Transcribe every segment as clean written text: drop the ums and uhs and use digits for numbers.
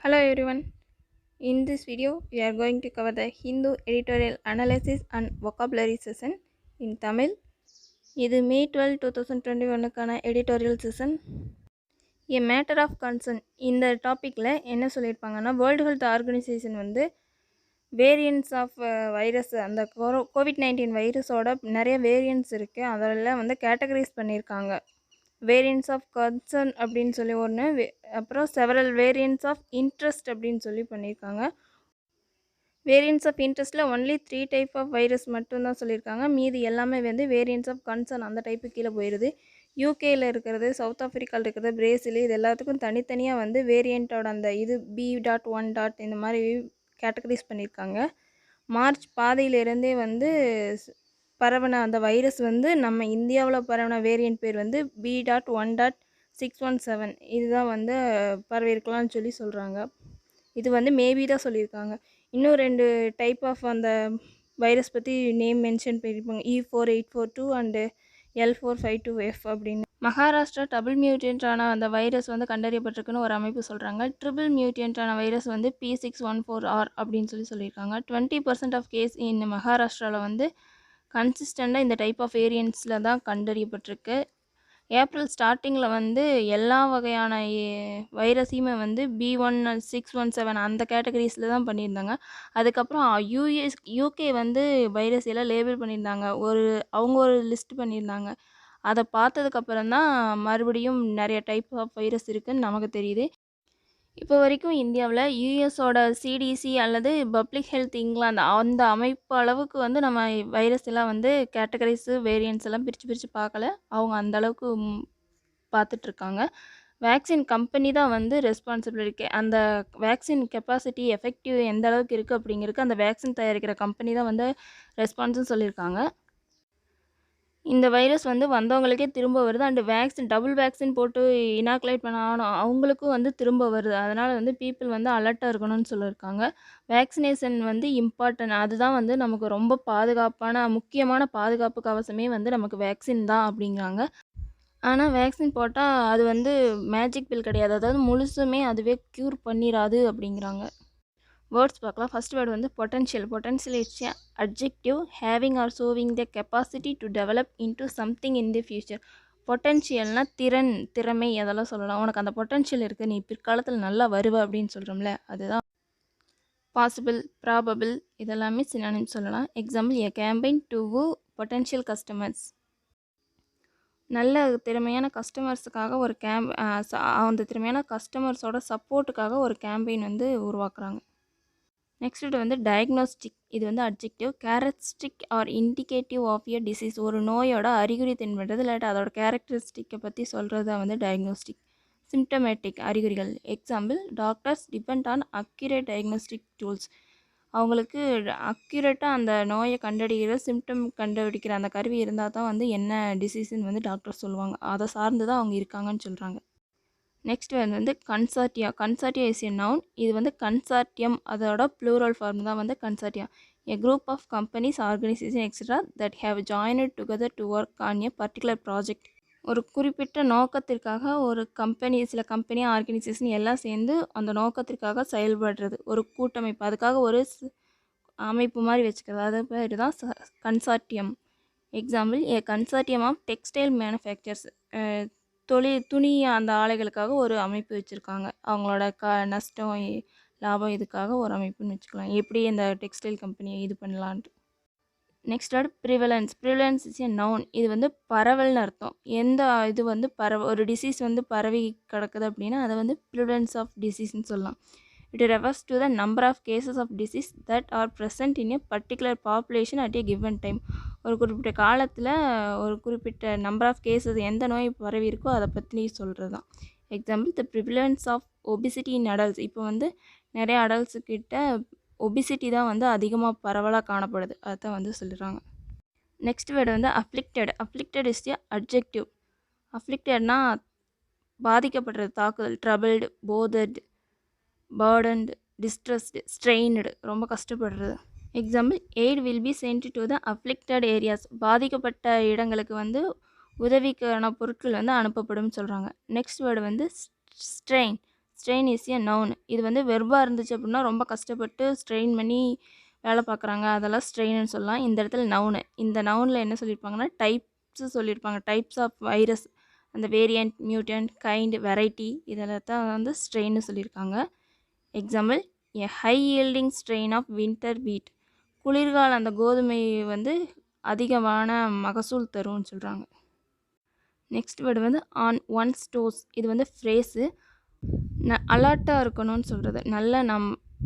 Hello everyone. In this video, we are going to cover the Hindu editorial analysis and vocabulary session in Tamil. இது May 12, 2021க்கான editorial session. A matter of concern. இந்த டாப்பிக்கில் என்ன சொல்லியிருப்பாங்கன்னா, world health organisation வந்து variants of virus, அந்த COVID-19 வைரஸோட நிறைய variants இருக்குது, அதெல்லாம் வந்து கேட்டகரைஸ் பண்ணியிருக்காங்க. வேரியன்ட்ஸ் ஆஃப் கன்சர்ன் அப்படின்னு சொல்லி ஒன்று, அப்புறம் செவரல் வேரியன்ட்ஸ் ஆஃப் இன்ட்ரெஸ்ட் அப்படின்னு சொல்லி பண்ணியிருக்காங்க. வேரியன்ட்ஸ் ஆஃப் இன்ட்ரெஸ்ட்டில் ஒன்லி 3 டைப் ஆஃப் வைரஸ் மட்டும்தான் சொல்லியிருக்காங்க. மீதி எல்லாமே வந்து வேரியன்ட்ஸ் ஆஃப் கன்சர்ன் அந்த டைப்பு கீழே போயிடுது. யூகேயில் இருக்கிறது, சவுத் ஆஃப்ரிக்காவில் இருக்கிறது, பிரேசில், இது எல்லாத்துக்கும் தனித்தனியாக வந்து வேரியண்ட்டோட அந்த இது B.1. இந்த மாதிரி கேட்டகரைஸ் பண்ணியிருக்காங்க. மார்ச் பாதியிலிருந்தே வந்து பரவன அந்த வைரஸ் வந்து நம்ம இந்தியாவில் பரவன வேரியண்ட் பேர் வந்து B.1.617 இதுதான் வந்து பரவியிருக்கலாம்னு சொல்லி சொல்கிறாங்க. இது வந்து மேபி தான் சொல்லியிருக்காங்க. இன்னும் 2 டைப் ஆஃப் அந்த வைரஸ் பற்றி நேம் மென்ஷன் பண்ணியிருப்பாங்க, E4842 அண்டு L452F அப்படின்னு. மகாராஷ்டிரா டபுள் மியூட்டன்ட்டான அந்த வைரஸ் வந்து கண்டறியப்பட்டிருக்குன்னு ஒரு அமைப்பு சொல்கிறாங்க. ட்ரிபிள் மியூட்டன்ட்டான வைரஸ் வந்து P614R அப்படின்னு சொல்லியிருக்காங்க. 20% ஆஃப் கேஸ் இன் மகாராஷ்டிராவில் வந்து கன்சிஸ்டண்டாக இந்த டைப் ஆஃப் வேரியன்ட்ஸில் தான் கண்டறியப்பட்டிருக்கு. ஏப்ரல் ஸ்டார்டிங்கில் வந்து எல்லா வகையான வைரஸையுமே வந்து B.1.617 அந்த கேட்டகரிஸில் தான் பண்ணியிருந்தாங்க. அதுக்கப்புறம் யூகே வந்து வைரஸ் எல்லாம் லேபிள் பண்ணியிருந்தாங்க, அவங்க ஒரு லிஸ்ட் பண்ணியிருந்தாங்க. அதை பார்த்ததுக்கப்புறம் தான் மறுபடியும் நிறைய டைப் ஆஃப் வைரஸ் இருக்குதுன்னு நமக்கு தெரியுது. இப்போ வரைக்கும் இந்தியாவில் யூஎஸோட சிடிசி அல்லது பப்ளிக் ஹெல்த் இங்கிலாந்து அந்த அமைப்பு அளவுக்கு வந்து நம்ம வைரஸ் எல்லாம் வந்து கேட்டகரைஸு வேரியன்ட்ஸ் எல்லாம் பிரித்து பார்க்கல. அவங்க அந்த அளவுக்கு பார்த்துட்ருக்காங்க. வேக்சின் கம்பெனி தான் வந்து ரெஸ்பான்சிபிலிட்டி, அந்த வேக்சின் கெப்பாசிட்டி எஃபெக்டிவ் எந்த அளவுக்கு இருக்குது அப்படிங்கிறதுக்கு அந்த வேக்சின் தயாரிக்கிற கம்பெனி தான் வந்து ரெஸ்பான்ஸ்னு சொல்லியிருக்காங்க. இந்த வைரஸ் வந்து வந்தவங்களுக்கே திரும்ப வருது, அண்டு டபுள் வேக்சின் போட்டு இனாக்குலேட் பண்ண அவங்களுக்கும் வந்து திரும்ப வருது. அதனால் வந்து பீப்புள் வந்து அலர்ட்டாக இருக்கணும்னு சொல்லியிருக்காங்க. வேக்சினேஷன் வந்து இம்பார்ட்டன்ட், அதுதான் வந்து நமக்கு ரொம்ப முக்கியமான பாதுகாப்பு கவசமே வந்து நமக்கு வேக்சின் தான் அப்படிங்கிறாங்க. ஆனால் வேக்சின் போட்டால் அது வந்து மேஜிக் பில் கிடையாது, அதாவது முழுசுமே அதுவே க்யூர் பண்ணிடாது அப்படிங்கிறாங்க. வேர்ட்ஸ் பார்க்கலாம். ஃபர்ஸ்ட் வேர்டு வந்து potential. Potential it's a adjective having or showing the capacity to develop into something in the future. பொட்டன்ஷியல்னா திறமை, அதெல்லாம் சொல்லலாம். உனக்கு அந்த பொட்டன்ஷியல் இருக்குது, நீ பிற்காலத்தில் நல்லா வருவ அப்படின்னு சொல்கிறோம்ல, அதுதான். பாசிபிள், ப்ராபபிள் இதெல்லாமே சினானிம் சொல்லலாம். Example, a campaign to potential customers. நல்ல திறமையான கஸ்டமர்ஸுக்காக ஒரு அந்த திறமையான கஸ்டமர்ஸோட சப்போர்ட்டுக்காக ஒரு கேம்பெயின் வந்து உருவாக்குறாங்க. நெக்ஸ்ட் வந்து டயக்னோஸ்டிக். இது வந்து adjective. Characteristic or indicative of a disease. ஒரு நோயோட அறிகுறி தென்படுறது இல்லாட்டி அதோட கேரக்டரிஸ்டிக்கை பற்றி சொல்கிறது தான் வந்து டயக்னோஸ்டிக். சிம்டமேட்டிக், அறிகுறிகள். Example, doctors depend on accurate diagnostic tools. அவங்களுக்கு அக்யூரேட்டாக அந்த நோயை கண்டறிகிற சிம்டம் கண்டுபிடிக்கிற அந்த கருவி இருந்தால் தான் வந்து என்ன டிசீஸ்ன்னு வந்து டாக்டர் சொல்லுவாங்க. அதை சார்ந்து தான் அவங்க இருக்காங்கன்னு சொல்கிறாங்க. நெக்ஸ்ட் வந்து கன்சார்டியா. கன்சார்டியா இஸ் எ நவுன். இது வந்து கன்சார்டியம், அதோட ப்ளூரல் ஃபார்ம் தான் வந்து consortia. A group of companies, organisation etcetera that have joint together to work on a particular project. ஒரு குறிப்பிட்ட நோக்கத்திற்காக ஒரு சில கம்பெனி, ஆர்கனைசேஷன் எல்லாம் சேர்ந்து அந்த நோக்கத்திற்காக செயல்படுறது, ஒரு கூட்டமைப்பு, அதுக்காக ஒரு அமைப்பு மாதிரி வச்சுக்கிறது, அது பேர் தான் consortium. Example, a consortium of textile manufacturers. துணி அந்த ஆலைகளுக்காக ஒரு அமைப்பு வச்சுருக்காங்க, அவங்களோட நஷ்டம் லாபம் இதுக்காக ஒரு அமைப்புன்னு வச்சுக்கலாம். எப்படி இந்த டெக்ஸ்டைல் கம்பெனியை இது பண்ணலான்ட்டு. Next word prevalence. Prevalence is a noun. இது வந்து பரவல்னு அர்த்தம். எந்த இது வந்து ஒரு டிசீஸ் வந்து பரவி கிடக்குது அப்படின்னா அதை வந்து ப்ரிவலன்ஸ் ஆஃப் டிசீஸ்ன்னு சொல்லலாம். It refers to the number of cases of disease that are present in a particular population at a given time. ஒரு குறிப்பிட்ட காலத்தில் ஒரு குறிப்பிட்ட நம்பர் ஆஃப் கேசஸ், எந்த நோய் பரவி இருக்கோ அதை பற்றி சொல்கிறது தான். Example, the prevalence of obesity in adults. இப்போ வந்து நிறைய அடல்ட்ஸுக்கிட்ட ஒபிசிட்டி தான் வந்து அதிகமாக பரவலாக காணப்படுது, அதுதான் வந்து சொல்லிடுறாங்க. நெக்ஸ்ட் வேர்டு வந்து afflicted. Afflicted is a adjective. அஃப்ளிக்டட்னா பாதிக்கப்படுறது, தாக்குதல். Troubled, bothered, burdened, distressed, strained, ரொம்ப கஷ்டப்படுறது. Example, aid will be sent to the afflicted areas. பாதிக்கப்பட்ட இடங்களுக்கு வந்து உதவிக்கான பொருட்கள் வந்து அனுப்பப்படும் சொல்கிறாங்க. நெக்ஸ்ட் வேர்டு வந்து strain. Strain is a noun. இது வந்து வெர்பாக இருந்துச்சு அப்படின்னா ரொம்ப கஷ்டப்பட்டு ஸ்ட்ரெயின் பண்ணி வேலை பார்க்குறாங்க, அதெல்லாம் ஸ்ட்ரெயின்னு சொல்லலாம். இந்த இடத்துல நவுனு. இந்த நவுனில் என்ன சொல்லியிருப்பாங்கன்னா டைப்ஸு சொல்லியிருப்பாங்க. டைப்ஸ் ஆஃப் வைரஸ், அந்த வேரியண்ட், மியூட்டன்ட், கைண்ட், வெரைட்டி இதெல்லாம் தான் வந்து ஸ்ட்ரெயின்னு சொல்லியிருக்காங்க. Example, a high yielding strain of winter wheat. குளிர்கால அந்த கோதுமை வந்து அதிகமான மகசூல் தரும்னு சொல்கிறாங்க. நெக்ஸ்ட் வேர்டு வந்து ஆன் ஒன்ஸ் டோஸ். இது வந்து ஃப்ரேஸு. அலர்ட்டாக இருக்கணும்னு சொல்கிறது. நல்ல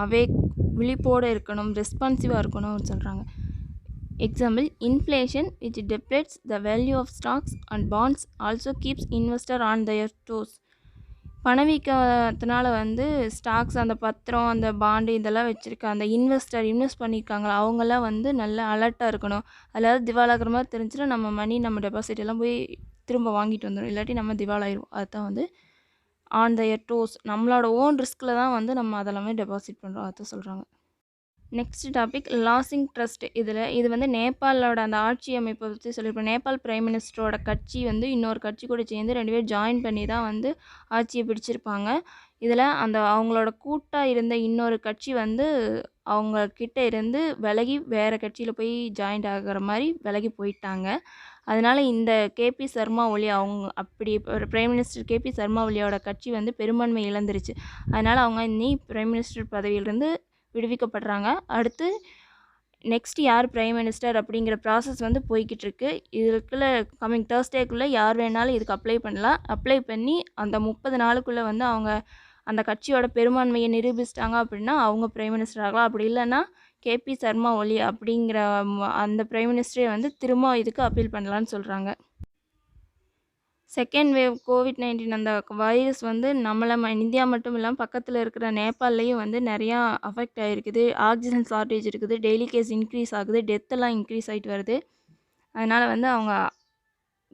அவேக், விழிப்போடு இருக்கணும், ரெஸ்பான்சிவாக இருக்கணும்னு சொல்கிறாங்க. Example, inflation which deflates the value of stocks and bonds also keeps investor on their toes. பணவீக்கத்தினால வந்து ஸ்டாக்ஸ், அந்த பத்திரம், அந்த பாண்டு இதெல்லாம் வச்சுருக்க அந்த இன்வெஸ்ட் பண்ணியிருக்காங்களா அவங்கெல்லாம் வந்து நல்லா அலர்ட்டாக இருக்கணும். அதாவது திவாலாகிற மாதிரி தெரிஞ்சுன்னா நம்ம மணி, நம்ம டெபாசிட் எல்லாம் போய் திரும்ப வாங்கிட்டு வந்துடும், இல்லாட்டி நம்ம திவாலாயிருவோம். அதுதான் வந்து ஆன் தயர் டோஸ். நம்மளோட ஓன் ரிஸ்கில் தான் வந்து நம்ம அதெல்லாமே டெபாசிட் பண்ணுறோம், அதுதான் சொல்கிறாங்க. Next topic losing trust. இது வந்து நேபாளோட அந்த ஆட்சி அமைப்பை பற்றி சொல்லியிருப்போம். நேபாள் பிரைம் மினிஸ்டரோட கட்சி வந்து இன்னொரு கட்சி கூட சேர்ந்து 2 பேர் ஜாயின் பண்ணி தான் வந்து ஆட்சியை பிடிச்சிருப்பாங்க. இதில் அந்த அவங்களோட கூட்டாக இருந்த இன்னொரு கட்சி வந்து அவங்கக்கிட்ட இருந்து விலகி வேறு கட்சியில் போய் ஜாயின்ட் ஆகிற மாதிரி விலகி போயிட்டாங்க. அதனால் இந்த கேபி சர்மா ஒலி, அவங்க அப்படி பிரைம் மினிஸ்டர் கேபி சர்மா ஒலியோட கட்சி வந்து பெரும்பான்மை இழந்துருச்சு. அதனால் அவங்க இனி பிரைம் மினிஸ்டர் பதவியிலிருந்து விடுவிக்கப்படுறாங்க. அடுத்து நெக்ஸ்ட் யார் பிரைம் மினிஸ்டர் அப்படிங்கிற ப்ராசஸ் வந்து போய்கிட்டு இருக்கு. இதுக்குள்ள கம்மிங் தேர்ஸ்டேக்குள்ளே யார் வேணாலும் இதுக்கு அப்ளை பண்ணலாம். அப்ளை பண்ணி அந்த 30 நாளுக்குள்ளே வந்து அவங்க அந்த கட்சியோட பெரும்பான்மையை நிரூபிச்சிட்டாங்க அப்படின்னா அவங்க பிரைம் மினிஸ்டர் ஆகலாம். அப்படி இல்லைன்னா கேபி சர்மா ஒலி அப்படிங்கிற அந்த பிரைம் மினிஸ்டரே வந்து திரும்ப இதுக்கு அப்பீல் பண்ணலான்னு சொல்கிறாங்க. செகண்ட் வேவ் கோவிட்-19 அந்த வைரஸ் வந்து இந்தியா மட்டும் இல்லாமல் பக்கத்தில் இருக்கிற நேபாள்லேயும் வந்து நிறையா அஃபெக்ட் ஆகிருக்குது. ஆக்சிஜன் ஷார்ட்டேஜ் இருக்குது, டெய்லி கேஸ் இன்க்ரீஸ் ஆகுது, டெத்தெல்லாம் இன்க்ரீஸ் ஆகிட்டு வருது. அதனால் வந்து அவங்க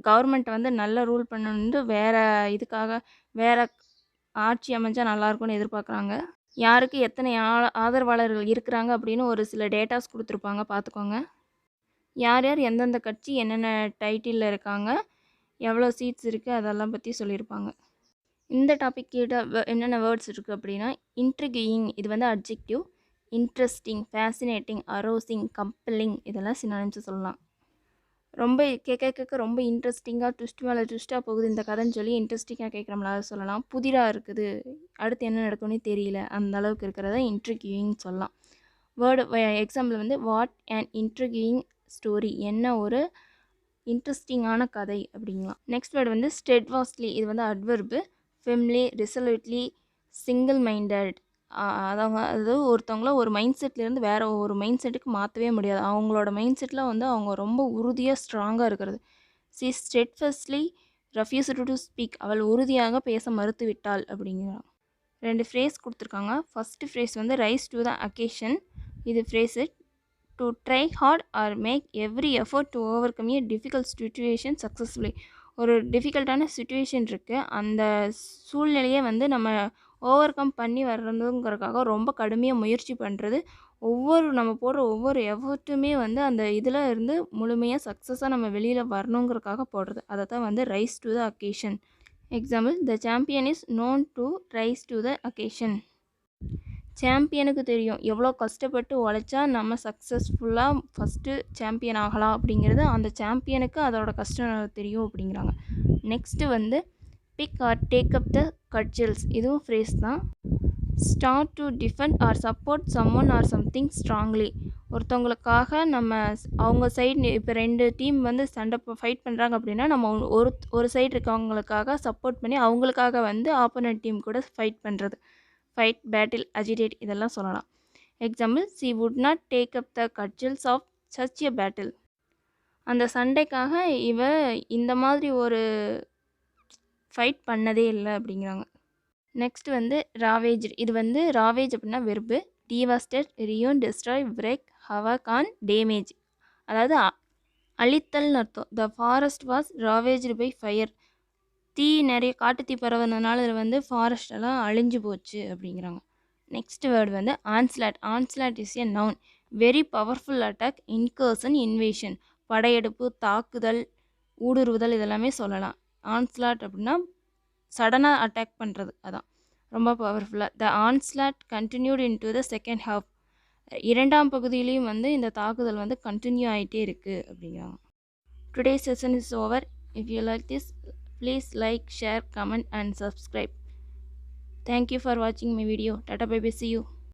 கவர்மெண்ட் வந்து நல்ல ரூல் பண்ணணுன்னு வேறு ஆட்சி அமைஞ்சால் நல்லாயிருக்கும்னு எதிர்பார்க்குறாங்க. யாருக்கு எத்தனை ஆதரவாளர்கள் இருக்கிறாங்க அப்படின்னு ஒரு சில டேட்டாஸ் கொடுத்துருப்பாங்க, பார்த்துக்கோங்க. யார் யார் எந்தெந்த கட்சி என்னென்ன டைட்டிலில் இருக்காங்க, எவ்வளோ சீட்ஸ் இருக்குது, அதெல்லாம் பற்றி சொல்லியிருப்பாங்க. இந்த டாபிக் கேட்ட என்னென்ன வேர்ட்ஸ் இருக்குது அப்படின்னா இன்ட்ரிகியிங், இது வந்து அட்ஜெக்டிவ். இன்ட்ரெஸ்டிங், ஃபேசினேட்டிங், அரோசிங், கம்பெல்லிங் இதெல்லாம் சினானிம்ஸ் சொல்லலாம். ரொம்ப கேட்க ரொம்ப இன்ட்ரெஸ்டிங்காக ட்விஸ்ட் மேலே ட்விஸ்ட்டாக போகுது இந்த கதைன்னு சொல்லி இன்ட்ரெஸ்டிங்காக கேட்குறோம்ல, அதை சொல்லலாம். புதிராக இருக்குது, அடுத்து என்ன நடக்கும்னே தெரியல, அந்த அளவுக்கு இருக்கிறத இன்ட்ரிகியிங் சொல்லலாம். வேர்டு எக்ஸாம்பிள் வந்து வாட் அண்ட் இன்ட்ரிகியிங் ஸ்டோரி, என்ன ஒரு இன்ட்ரெஸ்டிங்கான கதை அப்படிங்கலாம். நெக்ஸ்ட் வேர்டு வந்து ஸ்டெட்வாஸ்ட்லி, இது வந்து adverb. Firmly, resolutely, single minded. அதாவது ஒருத்தவங்கள ஒரு மைண்ட் செட்லேருந்து வேறு ஒரு மைண்ட் செட்டுக்கு மாற்றவே முடியாது. அவங்களோட மைண்ட் செட்டில் வந்து அவங்க ரொம்ப உறுதியாக ஸ்ட்ராங்காக இருக்கிறது. She steadfastly refused to speak, அவள் உறுதியாக பேச மறுத்து விட்டாள் அப்படிங்கிறாங்க. 2 ஃப்ரேஸ் கொடுத்துருக்காங்க. ஃபஸ்ட்டு ஃப்ரேஸ் வந்து ரைஸ் டு த அக்கேஷன். இது phrase to try hard or make every effort to overcome a difficult situation successfully. ஒரு டிஃபிகல்ட்டான சுச்சுவேஷன் இருக்குது, அந்த சூழ்நிலையை வந்து நம்ம ஓவர் கம் பண்ணி வர்றதுங்கிறதுக்காக ரொம்ப கடுமையாக முயற்சி பண்ணுறது. நம்ம போடுற ஒவ்வொரு எஃபர்ட்டுமே வந்து அந்த இதில் இருந்து முழுமையாக சக்ஸஸாக நம்ம வெளியில் வரணுங்கிறதுக்காக போடுறது. அதை தான் வந்து rise to the occasion. Example, the champion is known to rise to the occasion. சாம்பியனுக்கு தெரியும் எவ்வளோ கஷ்டப்பட்டு உழைச்சா நம்ம சக்ஸஸ்ஃபுல்லாக ஃபஸ்ட்டு சாம்பியன் ஆகலாம் அப்படிங்கிறது, அந்த சாம்பியனுக்கு அதோட கஷ்டம் தெரியும் அப்படிங்கிறாங்க. நெக்ஸ்ட்டு வந்து pick or take up the cudgels, இதுவும் ஃப்ரேஸ் தான். Start to defend or support someone or something strongly. ஒருத்தவங்களுக்காக அவங்க சைடு, இப்போ 2 டீம் வந்து ஃபைட் பண்ணுறாங்க அப்படின்னா நம்ம ஒரு சைடு இருக்கவங்களுக்காக சப்போர்ட் பண்ணி அவங்களுக்காக வந்து ஆப்போனன்ட் டீம் கூட ஃபைட் பண்ணுறது. ஃபைட், பேட்டில், அஜிடேட் இதெல்லாம் சொல்லலாம். Example, she would not take up the cudgels of such a battle. அந்த சண்டைக்காக இவ இந்த மாதிரி ஒரு ஃபைட் பண்ணதே இல்லை அப்படிங்கிறாங்க. நெக்ஸ்ட் வந்து ராவேஜ். இது வந்து ராவேஜ் அப்படின்னா verb. Devastated, ruin, destroy, break, havoc on, damage. அதாவது அழித்தல்னு அர்த்தம். The forest was ravaged by fire. நிறைய காட்டுத்தீ பரவுனதுனால இது வந்து ஃபாரஸ்ட் எல்லாம் அழிஞ்சு போச்சு அப்படிங்கிறாங்க. நெக்ஸ்ட் வேர்டு வந்து onslaught. Onslaught is a noun. Very powerful attack, incursion, invasion. படையெடுப்பு, தாக்குதல், ஊடுருவுதல் இதெல்லாமே சொல்லலாம். ஆன்ஸ்லாட் அப்படின்னா சடனாக அட்டாக் பண்ணுறது, அதான். ரொம்ப பவர்ஃபுல்லாக. The onslaught continued into the second half. இரண்டாம் பகுதியிலையும் வந்து இந்த தாக்குதல் வந்து கண்டினியூ ஆகிட்டே இருக்குது அப்படிங்கிறாங்க. Today session is over. If you like this, please like, share, comment and subscribe. Thank you for watching my video. Tata, bye bye, see you.